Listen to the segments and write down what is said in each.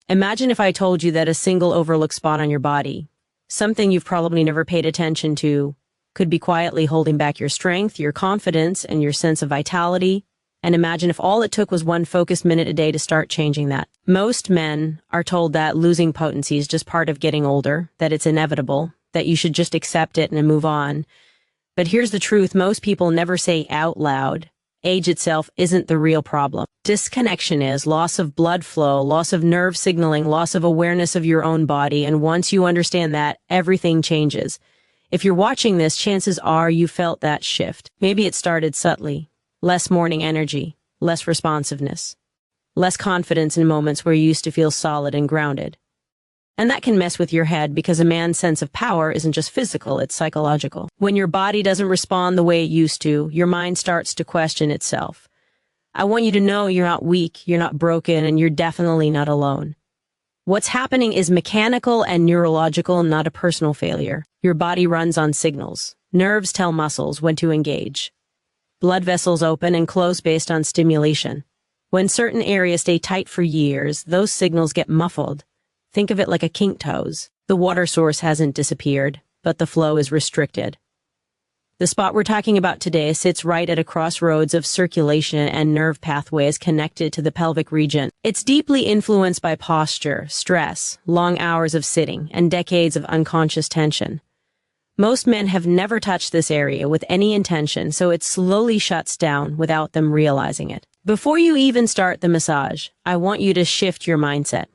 Imagine if I told you that a single overlooked spot on your body, something you've probably never paid attention to, could be quietly holding back your strength, your confidence, and your sense of vitality. And imagine if all it took was one focused minute a day to start changing that. Most men are told that losing potency is just part of getting older, that it's inevitable, that you should just accept it and move on. But here's the truth, most people never say out loud, age itself isn't the real problem. Disconnection is loss of blood flow, loss of nerve signaling, loss of awareness of your own body, and once you understand that, everything changes. If you're watching this, chances are you felt that shift. Maybe it started subtly. Less morning energy, less responsiveness, less confidence in moments where you used to feel solid and grounded. And that can mess with your head because a man's sense of power isn't just physical, it's psychological. When your body doesn't respond the way it used to, your mind starts to question itself. I want you to know you're not weak, you're not broken, and you're definitely not alone. What's happening is mechanical and neurological, not a personal failure. Your body runs on signals. Nerves tell muscles when to engage. Blood vessels open and close based on stimulation. When certain areas stay tight for years, those signals get muffled. Think of it like a kinked hose. The water source hasn't disappeared, but the flow is restricted. The spot we're talking about today sits right at a crossroads of circulation and nerve pathways connected to the pelvic region. It's deeply influenced by posture, stress, long hours of sitting, and decades of unconscious tension. Most men have never touched this area with any intention, so it slowly shuts down without them realizing it. Before you even start the massage, I want you to shift your mindset.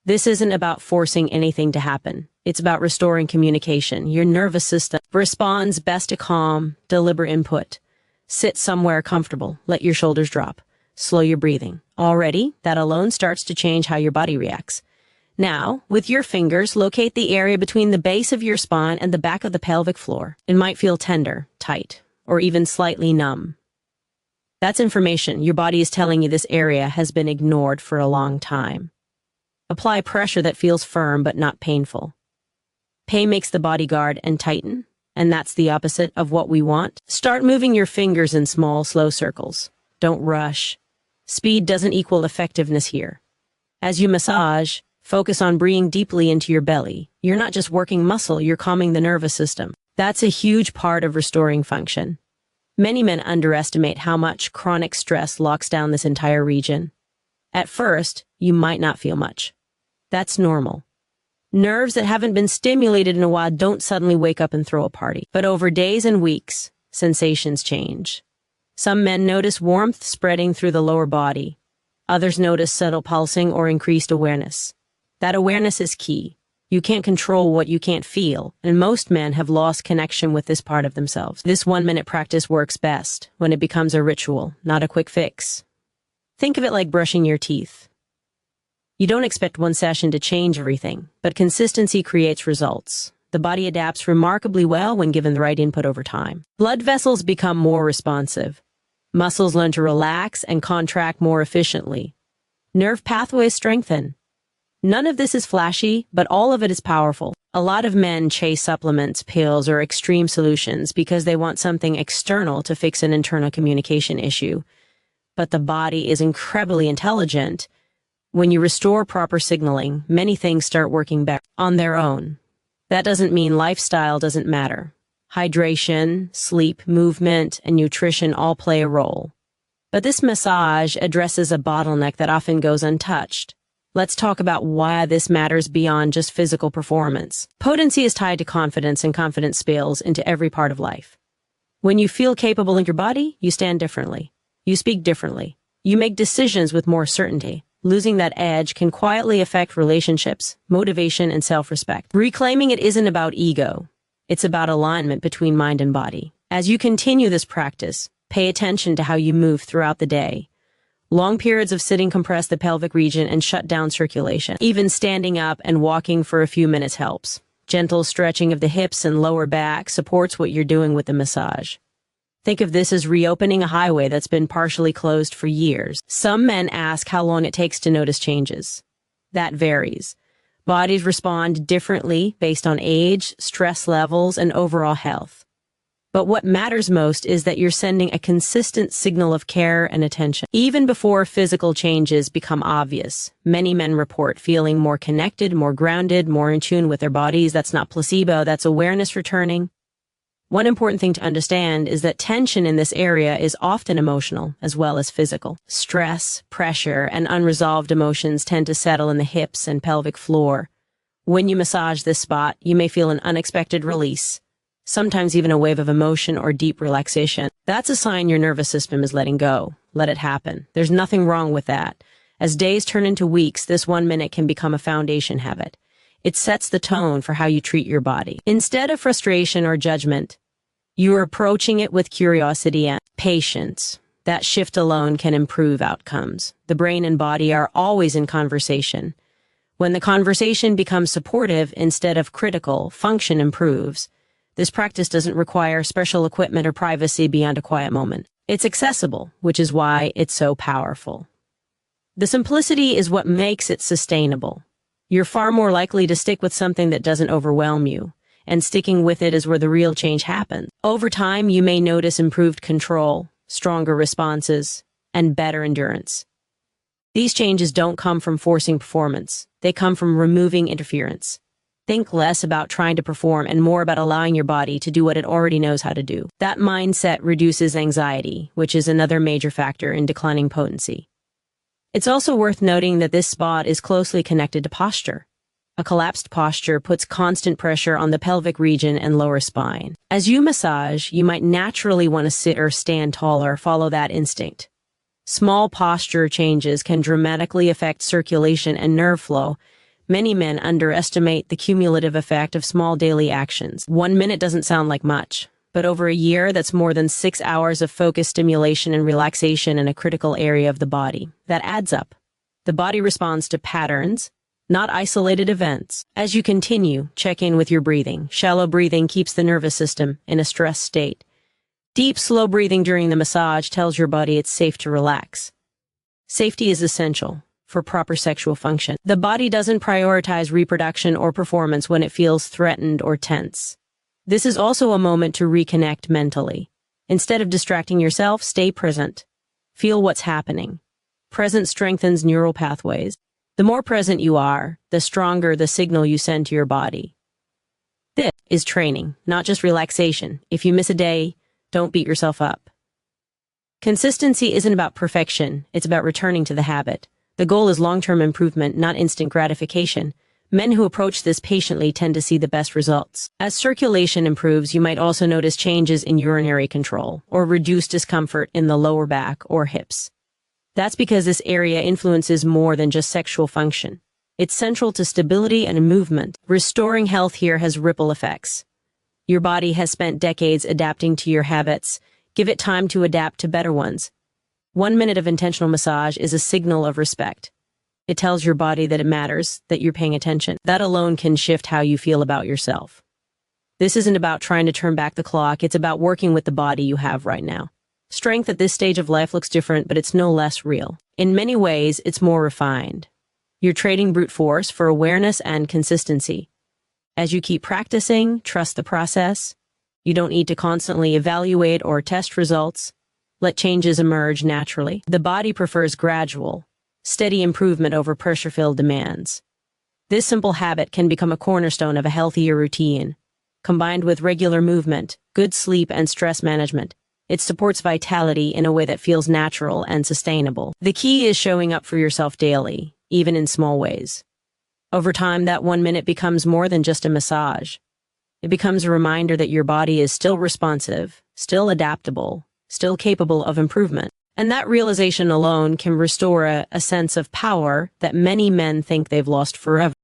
This isn't about forcing anything to happen. It's about restoring communication. Your nervous system responds best to calm, deliberate input. Sit somewhere comfortable. Let your shoulders drop. Slow your breathing. Already, that alone starts to change how your body reacts. Now, with your fingers, locate the area between the base of your spine and the back of the pelvic floor. It might feel tender, tight, or even slightly numb. That's information. Your body is telling you this area has been ignored for a long time. Apply pressure that feels firm but not painful. Pain makes the body guard and tighten, and that's the opposite of what we want. Start moving your fingers in small, slow circles. Don't rush. Speed doesn't equal effectiveness here. As you massage, focus on breathing deeply into your belly. You're not just working muscle, you're calming the nervous system. That's a huge part of restoring function. Many men underestimate how much chronic stress locks down this entire region. At first, you might not feel much. That's normal. Nerves that haven't been stimulated in a while don't suddenly wake up and throw a party. But over days and weeks, sensations change. Some men notice warmth spreading through the lower body. Others notice subtle pulsing or increased awareness. That awareness is key. You can't control what you can't feel, and most men have lost connection with this part of themselves. This 1-minute practice works best when it becomes a ritual, not a quick fix. Think of it like brushing your teeth. You don't expect one session to change everything, but consistency creates results. The body adapts remarkably well when given the right input over time. Blood vessels become more responsive. Muscles learn to relax and contract more efficiently. Nerve pathways strengthen. None of this is flashy, but all of it is powerful. A lot of men chase supplements, pills, or extreme solutions because they want something external to fix an internal communication issue. But the body is incredibly intelligent. When you restore proper signaling, many things start working better on their own. That doesn't mean lifestyle doesn't matter. Hydration, sleep, movement, and nutrition all play a role. But this massage addresses a bottleneck that often goes untouched. Let's talk about why this matters beyond just physical performance. Potency is tied to confidence, and confidence spills into every part of life. When you feel capable in your body, you stand differently. You speak differently. You make decisions with more certainty. Losing that edge can quietly affect relationships, motivation, and self-respect. Reclaiming it isn't about ego. It's about alignment between mind and body. As you continue this practice, pay attention to how you move throughout the day. Long periods of sitting compress the pelvic region and shut down circulation. Even standing up and walking for a few minutes helps. Gentle stretching of the hips and lower back supports what you're doing with the massage. Think of this as reopening a highway that's been partially closed for years. Some men ask how long it takes to notice changes. That varies. Bodies respond differently based on age, stress levels, and overall health. But what matters most is that you're sending a consistent signal of care and attention. Even before physical changes become obvious, many men report feeling more connected, more grounded, more in tune with their bodies. That's not placebo, that's awareness returning. One important thing to understand is that tension in this area is often emotional as well as physical. Stress, pressure, and unresolved emotions tend to settle in the hips and pelvic floor. When you massage this spot, you may feel an unexpected release, sometimes even a wave of emotion or deep relaxation. That's a sign your nervous system is letting go. Let it happen. There's nothing wrong with that. As days turn into weeks, this 1 minute can become a foundation habit. It sets the tone for how you treat your body. Instead of frustration or judgment, you are approaching it with curiosity and patience. That shift alone can improve outcomes. The brain and body are always in conversation. When the conversation becomes supportive instead of critical, function improves. This practice doesn't require special equipment or privacy beyond a quiet moment. It's accessible, which is why it's so powerful. The simplicity is what makes it sustainable. You're far more likely to stick with something that doesn't overwhelm you, and sticking with it is where the real change happens. Over time, you may notice improved control, stronger responses, and better endurance. These changes don't come from forcing performance. They come from removing interference. Think less about trying to perform and more about allowing your body to do what it already knows how to do. That mindset reduces anxiety, which is another major factor in declining potency. It's also worth noting that this spot is closely connected to posture. A collapsed posture puts constant pressure on the pelvic region and lower spine. As you massage, you might naturally want to sit or stand taller, follow that instinct. Small posture changes can dramatically affect circulation and nerve flow. Many men underestimate the cumulative effect of small daily actions. 1 minute doesn't sound like much, but over a year, that's more than 6 hours of focused stimulation and relaxation in a critical area of the body. That adds up. The body responds to patterns, not isolated events. As you continue, check in with your breathing. Shallow breathing keeps the nervous system in a stress state. Deep, slow breathing during the massage tells your body it's safe to relax. Safety is essential for proper sexual function. The body doesn't prioritize reproduction or performance when it feels threatened or tense. This is also a moment to reconnect mentally. Instead of distracting yourself, stay present. Feel what's happening. Presence strengthens neural pathways. The more present you are, the stronger the signal you send to your body. This is training, not just relaxation. If you miss a day, don't beat yourself up. Consistency isn't about perfection, it's about returning to the habit. The goal is long-term improvement, not instant gratification. Men who approach this patiently tend to see the best results. As circulation improves, you might also notice changes in urinary control or reduced discomfort in the lower back or hips. That's because this area influences more than just sexual function. It's central to stability and movement. Restoring health here has ripple effects. Your body has spent decades adapting to your habits. Give it time to adapt to better ones. 1 minute of intentional massage is a signal of respect. It tells your body that it matters, that you're paying attention. That alone can shift how you feel about yourself. This isn't about trying to turn back the clock, it's about working with the body you have right now. Strength at this stage of life looks different, but it's no less real. In many ways, it's more refined. You're trading brute force for awareness and consistency. As you keep practicing, trust the process. You don't need to constantly evaluate or test results. Let changes emerge naturally. The body prefers gradual, steady improvement over pressure-filled demands. This simple habit can become a cornerstone of a healthier routine. Combined with regular movement, good sleep, and stress management, it supports vitality in a way that feels natural and sustainable. The key is showing up for yourself daily, even in small ways. Over time, that 1 minute becomes more than just a massage. It becomes a reminder that your body is still responsive, still adaptable, still capable of improvement. And that realization alone can restore a sense of power that many men think they've lost forever.